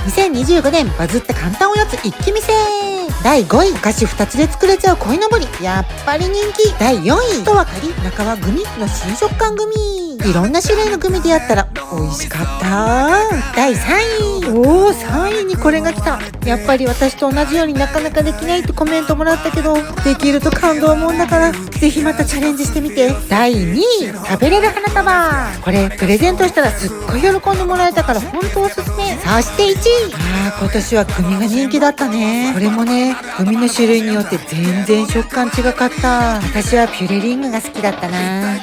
2025年バズった簡単おやつ一気見せ。第5位、お菓子2つで作れちゃう鯉のぼり、やっぱり人気。第4位、とわかり中はグミの新食感グミ。いろんな種類のグミでやったら美味しかった。第3位、3位にこれが来た。やっぱり私と同じようになかなかできないってコメントもらったけど、できると感動もんだから、ぜひまたチャレンジしてみて。第2位、食べれる花束。これプレゼントしたらすっごい喜んでもらえたから本当おすすめ。そして1位、今年はグミが人気だったね。これもね、グミの種類によって全然食感違かった。私はピュレリングが好きだったな。